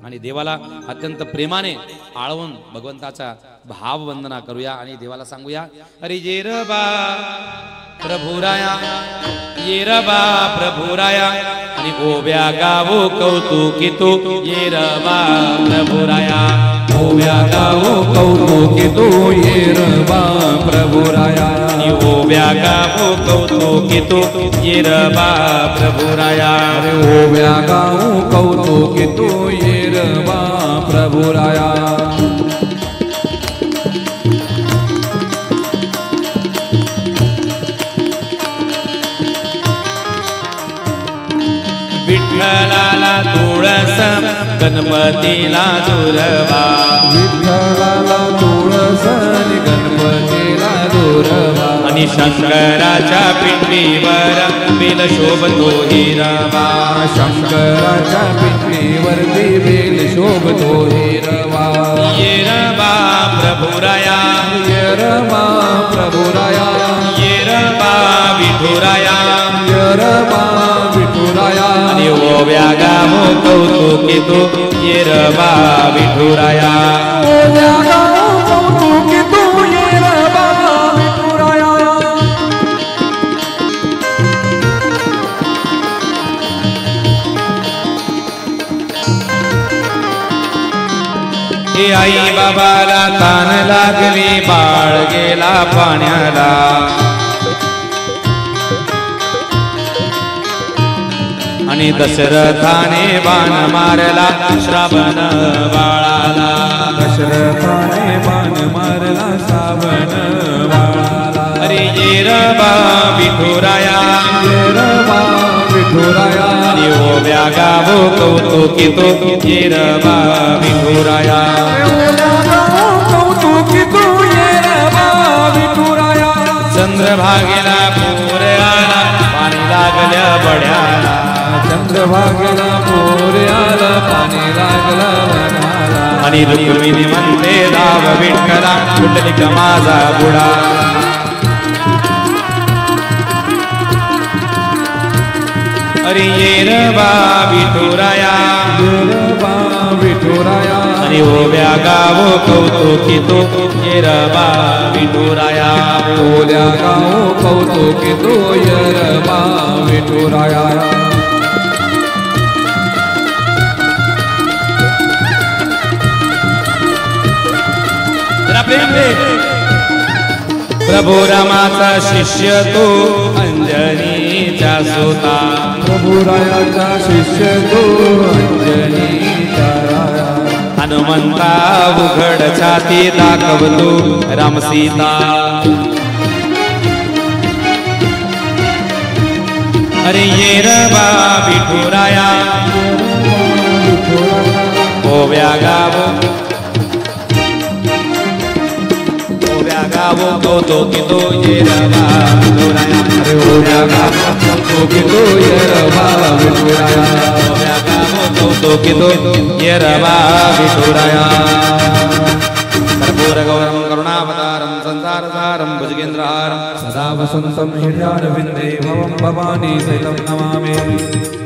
आणि देवाला अत्यंत प्रेमाने आळवून भगवंताचा भाववंदना करूया आणि देवाला सांगूया, अरे येरबा प्रभुराया, येरबा प्रभुराया, आणि ओव्या गावो कौतुकी तू येरबा प्रभुराया, ओव्या गावो कौतुकी तू येरबा प्रभुराया, आणि ओव्या गावो कौतुकी तू येरबा प्रभुराया, ओव्या गावो कौतुकी तू येरबा प्रभुराया. विठ्ठलाला तुळस गणपतीला दुर्वा, विठ्ठलाला तुळस गणपतीला दुर्वा, आणि शंकराच्या पिंडीवर बेल शोभतो हिरवा, शंकराच्या पिंडीवरती बेल शोभतो हिरवा. येरबा प्रभुराया, येरबा प्रभुराया, येरबा विठुराया, येरबा विठुराया, आणि ओव्या गावो कौतुकी तू येरबा विठुराया, ओव्या गावो कौतुकी तू येरबा विठुराया. हे आई बाबाला तान लागली, बाळ गेला पाण्याला, आणि दशरथाने बाण मारला श्रावण बाळाला, दशरथाने बाण मारला श्रावण बाळाला. अरे येरबा विठुराया, येरबा विठुराया, आणि ओव्या गावो कौतुकी तू येरबा विठुराया, कौतुकी तू येरबा विठुराया. चंद्रभागेला पूर आला, पाणी लागल्या बड्याला, चंद्रभागेला पूर आला, पाणी लागलं वनाला, आणि रुक्मिणी म्हणते धाव विठ्ठला, कुठली का माझा बुडा, अरे येरबा विठुराया, येरबा विठुराया, आणि ओव्या गावो कौतुकी तू येरबा विठुराया, ओल्या गावो कौतुकी तू येरबा विठुराया. प्रभु रामाचा शिष्य तू अंजनीचा सुता, प्रभुरायाचा शिष्य तू अंजनीचा राया, हनुमंता उघड छाती दाखवतो राम सीता, अरे येरबा विठुराया, ओव्या गावो, ओव्या गावो कौतुकी तू येरबा विठुराया, अरे ओव्या गावो कौतुकी तू येरबा विठुराया, ओव्या गावो कौतुकी तू येरबा विठुराया. कर्पूर गौरम करुणावतारम संसारसारम भुजगेंद्रहारम सदा वसंतं हृदयारविन्दे भवं भवानी सहितं नमामि.